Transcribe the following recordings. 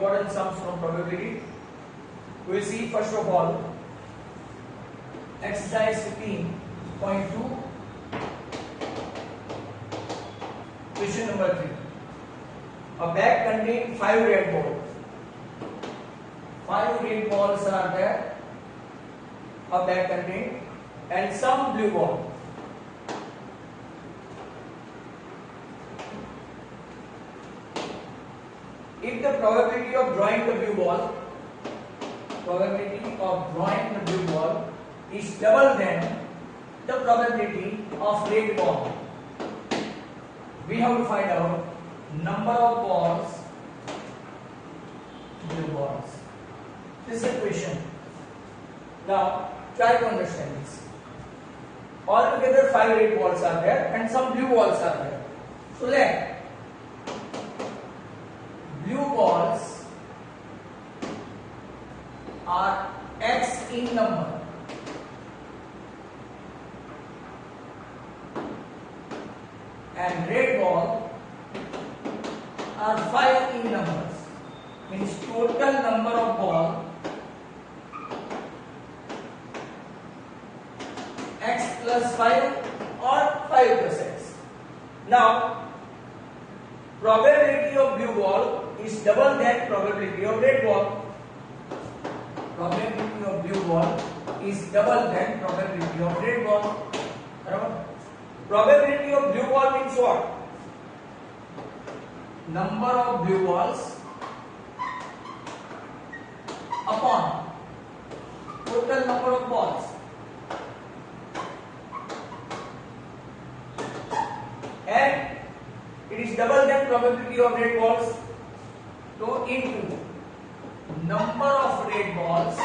important sums from probability. We will see first of all exercise 15.2, question number 3. A bag contains 5 red balls. 5 red balls are there. A bag contains and some blue ball. If the probability of drawing the blue ball is double than the probability of red ball, we have to find out number of balls, blue balls. This is a question. Now try to understand this. Altogether 5 red balls are there and some blue balls are there. So let blue balls are x in number and red ball are 5 in numbers. Means total number of ball x plus 5 or 5 plus x. Now probability of blue ball is double than probability of red ball. Probability of blue ball is double than probability of red ball. Probability of blue ball means what? Number of blue balls upon total number of balls. And it is double than probability of red balls. So into number of red balls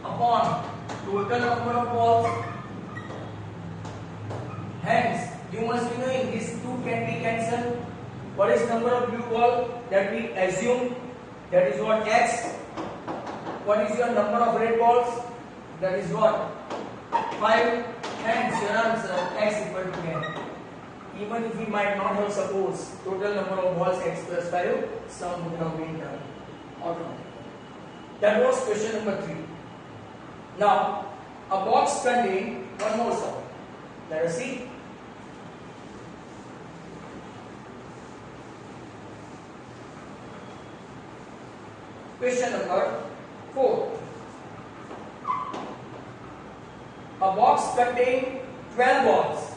upon total number of balls. Hence you must be knowing these two can be cancelled. What is number of blue ball that we assume? That is what? X. What is your number of red balls? That is what? 5. Hence your answer x equal to 10. Even if we might not have supposed total number of balls x plus 5, some would have been done automatically. That was question number 3. Now a box contains one more sum. Let us see. Question number 4. A box contains 12 balls.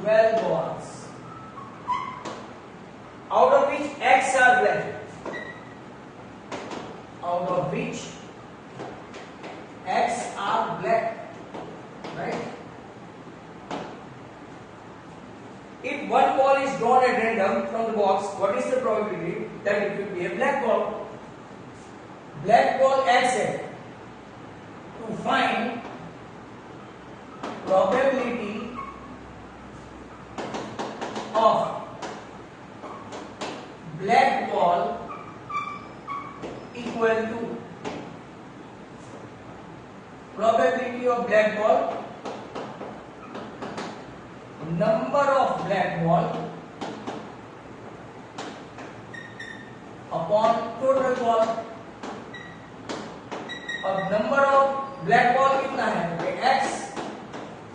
12 balls. Out of which x are black. Out of which x are black. Right? If one ball is drawn at random from the box, what is the probability that it will be a black ball? Black ball x है. To find probability of black ball equal to probability of black ball number of black ball upon total ball. अब number of black ball कितना है? x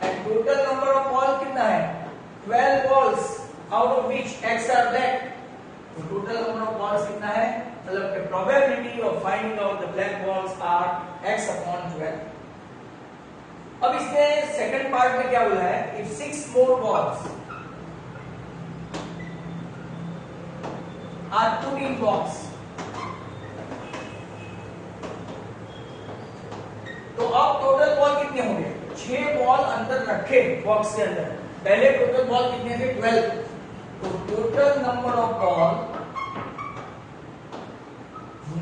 and total number of ball कितना है? 12 balls out of which x are black. तो total number of balls कितना है? मतलब the probability of finding out the black balls are x upon 12. अब इसमें सेकंड पार्ट में क्या बोला है? If 6 more balls are put in box, तो अब टोटल बॉल कितने होंगे? 6 बॉल अंदर रखे बॉक्स के अंदर. पहले टोटल बॉल कितने थे? 12. तो total number of ball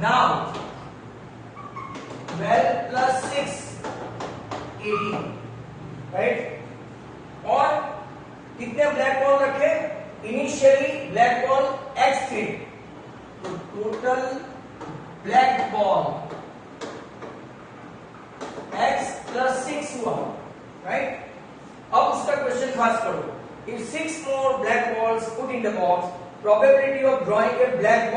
now 12 plus 6 18. Right? और कितने ब्लैक बॉल रखे? इनिशियली ब्लैक बॉल x थे. तो total black ball x plus 6 हुआ. राइट? अब उसका क्वेश्चन खास करो. if 6 more black balls put in the box, probability of drawing a black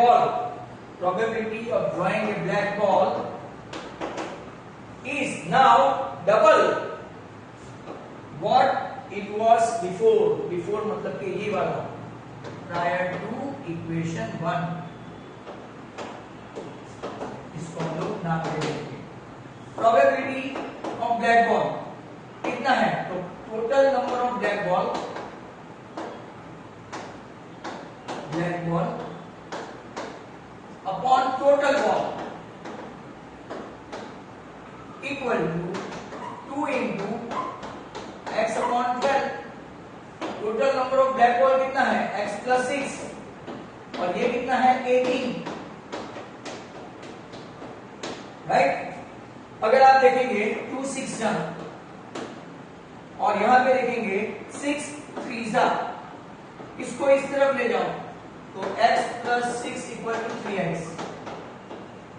ball is now double what it was before मतलब कि ये वाला prior to equation 1, इसको हम लोग नाम दे देंगे। probability of black ball कितना है, तो total number of black ball upon total ball equal to 2 into x upon 12। Total number of black ball कितना है, x plus 6, और ये कितना है 18, राइट। अगर आप देखेंगे 2 6 जा और यहां पे देखेंगे 6 3 जा, इसको इस तरफ ले जाओ तो x plus 6 equal to 3x,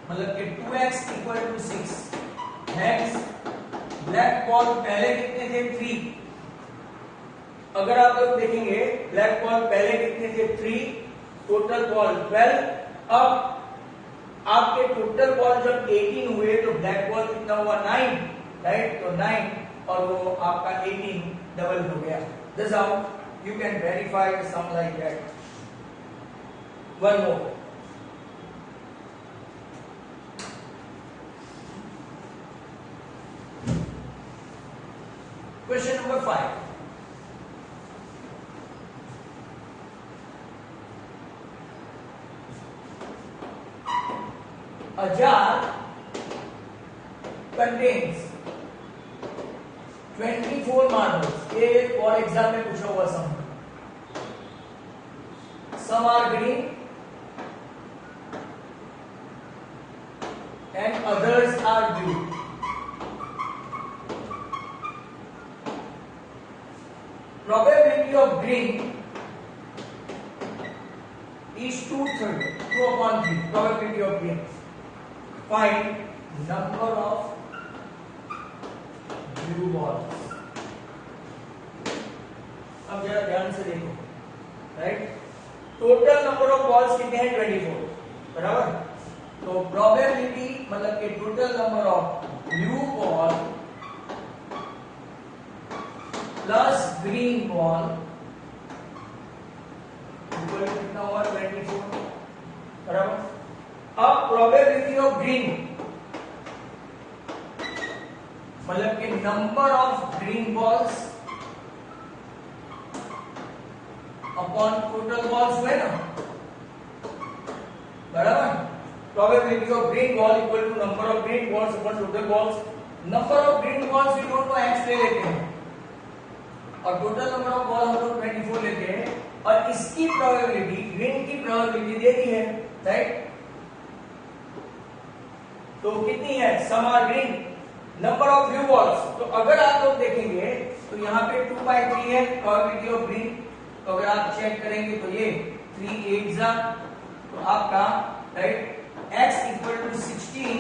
मतलब कि 2x equal to 6। Next black ball पहले कितने थे 3, अगर आप लोग देखेंगे ब्लैक बॉल पहले कितने थे 3, टोटल बॉल 12। अब आपके टोटल बॉल जब 18 हुए तो ब्लैक बॉल कितना हुआ 9, राइट, तो 9 और वो आपका 18 डबल हो गया। This how you can verify the sum like that. One more, question number 5। A jar contains 24 marbles। ये और एग्जाम में पूछा हुआ सम। Some are green and others are blue। Probability of green is 2/3, 2/3 probability of green। Find number of blue balls। अब जरा ध्यान से देखो, right, total number of balls कितने हैं 24, बराबर। तो प्रोबेबिलिटी मतलब कि total number of blue ball plus green ball equal to कितना हुआ 24, बराबर। अब प्रोबेबिलिटी ऑफ ग्रीन मतलब कि number of green balls upon total balls हुए ना, बराबर। Probability of green ball equal to number of green balls upon total balls. Number of green balls we don't know x ले लेते हैं और total number of ball हम लोग 24 लेते हैं, और इसकी प्रोबेबिलिटी ग्रीन की प्रोबेबिलिटी दे दी है, राइट। तो कितनी है, some are green, number of blue balls. तो अगर आप लोग देखेंगे तो यहाँ पे 2/3 है प्रोबेबिलिटी ऑफ ग्रीन, तो अगर आप चेक करेंगे तो ये 3 8 तो आपका right x equal to 16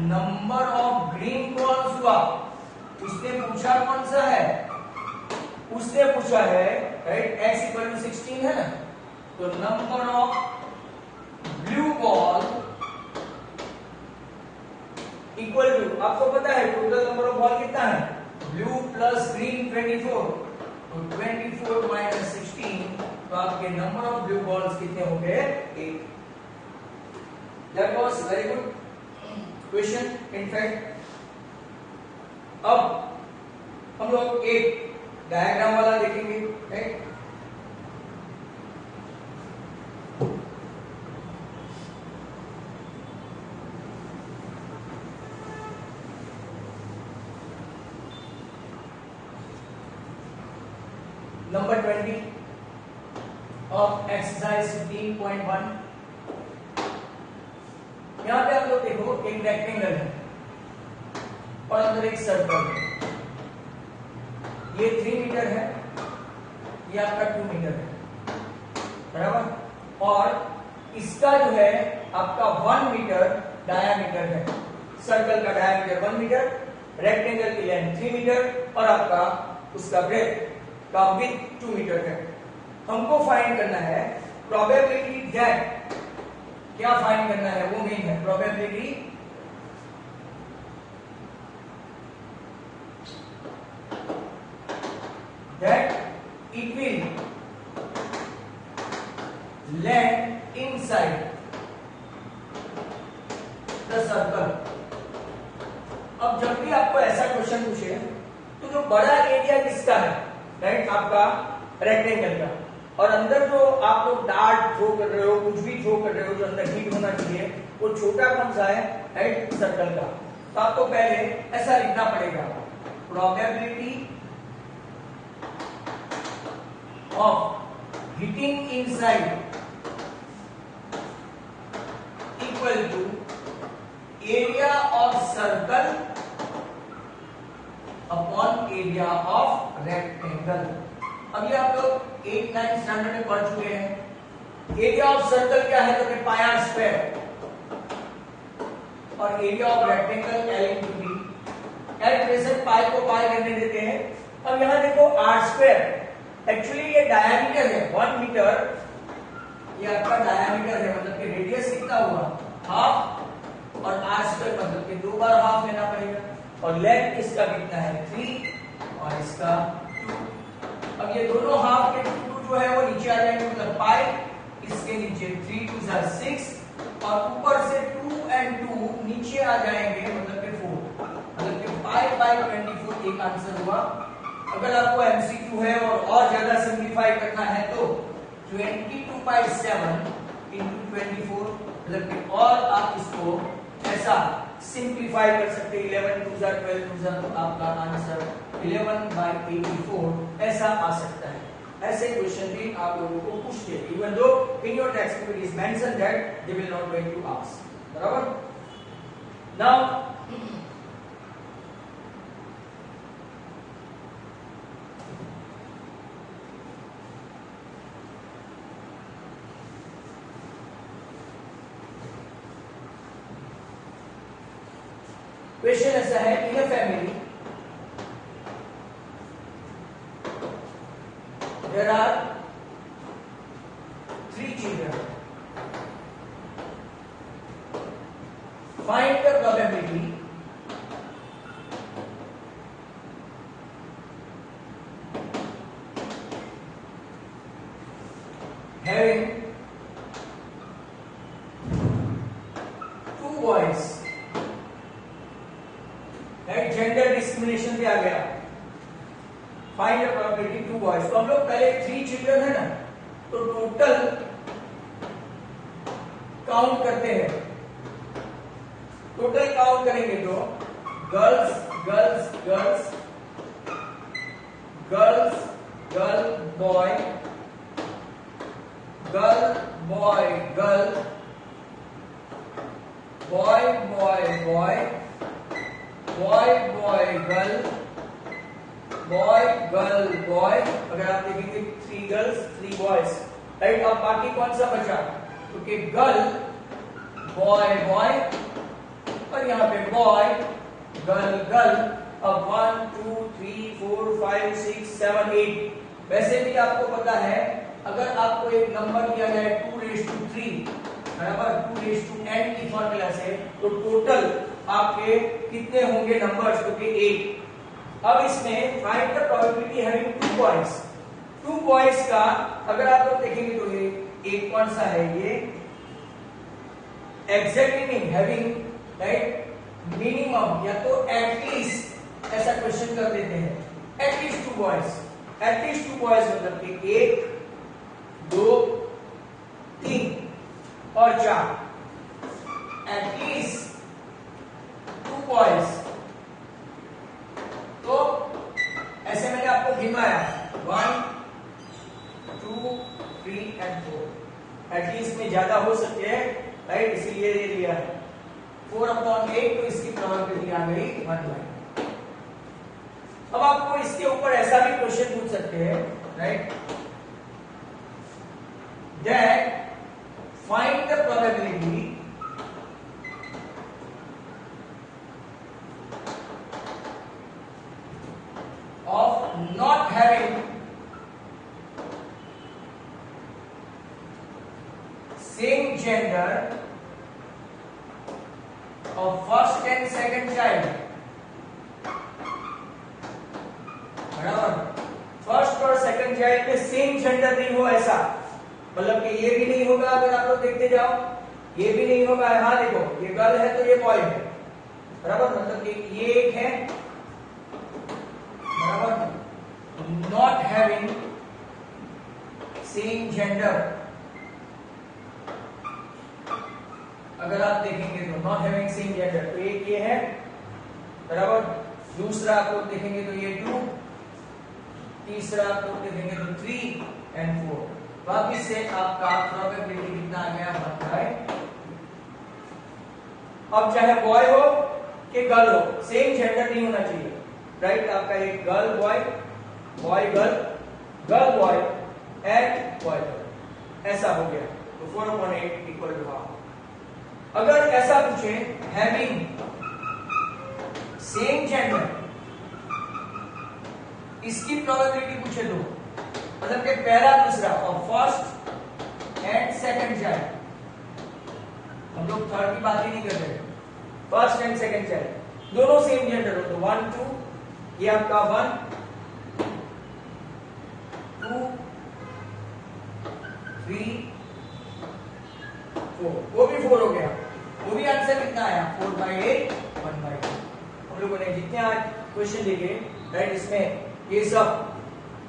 number of green balls हुआ। उसने पूछा कौन सा है, उसने पूछा है राइट x इक्वल टू 16 है ना, तो number of blue ball equal to, आपको पता है टोटल नंबर ऑफ बॉल कितना है, ब्लू प्लस ग्रीन 24, तो 24 माइनस 16, तो आपके नंबर ऑफ ब्लू बॉल्स कितने हो गए 8। That was very good question in fact. अब हम लोग एक डायग्राम वाला देखेंगे, राइट। Number 20 of exercise 15.1। यहां पे आप लोग देखो एक रेक्टेंगल है और अंदर एक सर्कल है। ये 3 मीटर है, ये आपका 2 मीटर है, बराबर। और इसका जो है आपका 1 मीटर डायामीटर है, सर्कल का डायामीटर 1 मीटर, रेक्टेंगल की लेंथ 3 मीटर और आपका उसका ब्रेथ का विड्थ 2 मीटर है। हमको फाइंड करना है प्रोबेबिलिटी दैट, क्या फाइंड करना है वो मेन है, probability that it will land inside the circle. अब जब भी आपको ऐसा क्वेश्चन पूछे तो जो बड़ा एरिया किसका है, राइट, आपका रेक्टेंगल का, और अंदर जो आप लोग डार्ट थ्रो कर रहे हो, कुछ भी थ्रो कर रहे हो जो अंदर हिट होना चाहिए, वो छोटा कौन सा है, राइट, सर्कल का। तो आपको पहले ऐसा लिखना पड़ेगा, probability of hitting inside equal to area of circle upon area of rectangle. अब ये आप लोग 8-9 स्टैंडर्ड में पढ़ चुके हैं। एरिया ऑफ सर्कल क्या है, तो पाई आर स्क्वायर, और area of rectangle L into D. Calculation pi को पाई करने देते हैं। अब यहां देखो आर स्क्वायर, एक्चुअली ये डायमीटर है 1 मीटर, ये आपका डायमीटर है, मतलब कि रेडियस कितना हुआ, हाफ, और आर स्क्वायर मतलब कि 2 बार हाफ लेना पड़ेगा, और लेंथ इसका कितना है 3 और इसका 2। अब ये दोनों हाफ के 2 जो है वो नीचे आ जाएंगे, मतलब पाई, इसके नीचे 3 2 6, और ऊपर से 2 और 2 नीचे आ जाएंगे, मतलब कि 4, मतलब कि 5/24 एक आंसर हुआ। अगर आपको एमसीक्यू है और ज्यादा सिंप्लीफाई करना है तो 22/7 into 24, मतलब कि और आप इसको ऐसा सिंप्लीफाई कर सकते हैं, 11 2 12 2, तो आपका आंसर 11/84 ऐसा आ सकता है। ऐसे क्वेश्चन भी आप लोगों को पूछते हैं, even though in your textbook it is mention that they will not going to ask, बराबर। नाउ क्वेश्चन ऐसा है, in a family there are 3 children, find the probability having 2 boys, gender discrimination भी आ गया, find the probability 2 boys. तो हम लोग पहले 3 चिल्ड्रन है ना, तो टोटल काउंट करते हैं, टोटल काउंट करेंगे तो girls girls girls girls girl boy girl boy girl boy boy boy boy boy girl boy girl boy, अगर आप देखेंगे 3 गर्ल्स 3 बॉयज, राइट। अब बाकी कौन सा बचा, क्योंकि गर्ल बॉय बॉय और यहाँ पे बॉय गर्ल गर्ल। अब 1 2 3 4 5 6 7 8। वैसे भी आपको पता है, अगर आपको एक नंबर दिया जाए 2⁻³ बराबर 2⁻n की फॉर्मूला से, तो टोटल आपके कितने होंगे नंबर्स, क्योंकि 8। अब इसमें find the probability having 2 boys. 2 boys का अगर आप लोग देखेंगे तो ये एक कौन सा है, ये exactly meaning having, right, minimum या तो एटलीस्ट, ऐसा क्वेश्चन कर देते हैं, एटलीस्ट 2 बॉयज, एटलीस्ट 2 बॉयज मतलब कि 1 2 3 और 4, एटलीस्ट 2 बॉयज। तो ऐसे मैंने आपको गिनवाया 1 2 3 और 4, एटलीस्ट में ज्यादा हो सकते हैं, राइट, इसीलिए ये लिया है 4/8, तो इसकी प्रोबेबिलिटी आ गई 1/। अब आपको इसके ऊपर ऐसा भी क्वेश्चन पूछ सकते हैं, right, that find the probability of not having same gender of first and second child, बराबर। फर्स्ट और सेकंड चाइल्ड में सेम जेंडर नहीं हो ऐसा, मतलब कि ये भी नहीं होगा, अगर आप लोग देखते जाओ ये भी नहीं होगा। हाँ देखो, ये गर्ल है तो ये बॉय है, बराबर, मतलब कि ये एक है, बराबर, नॉट हैविंग सेम जेंडर। अगर आप देखेंगे तो नॉट हैविंग सेम जेंडर, तो एक ये है, बराबर, दूसरा आप लोग देखेंगे तो ये 2, तीसरा आप लोग देखेंगे तो 3 एंड 4। वापिस से आपका प्रोबेबिलिटी कितना आ गया, 1/2। अब चाहे बॉय हो कि गर्ल हो, सेम जेंडर नहीं होना चाहिए, राइट। आपका एक girl boy, boy girl, girl boy and boy girl, ऐसा हो गया। तो 4/8 इक्वल टू हाफ। अगर ऐसा पूछे हैविंग सेम जेंडर, इसकी प्रोबेबिलिटी पूछे तो, मतलब कि पहला दूसरा और फर्स्ट एंड सेकंड चाइल्ड, हम लोग थर्ड की बात ही नहीं कर रहे, फर्स्ट एंड सेकंड चाइल्ड दोनों सेम जेंडर हो तो 1 2, ये आपका 1 2 3 4, वो भी 4 हो गया। वो भी आंसर कितना आया, 4/8 1/2। हम लोगों ने जितने आज क्वेश्चन देखे, राइट, इसमें ये सब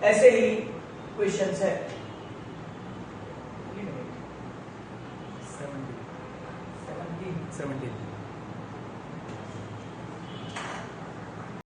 ऐसे ही क्वेश्चंस है। 17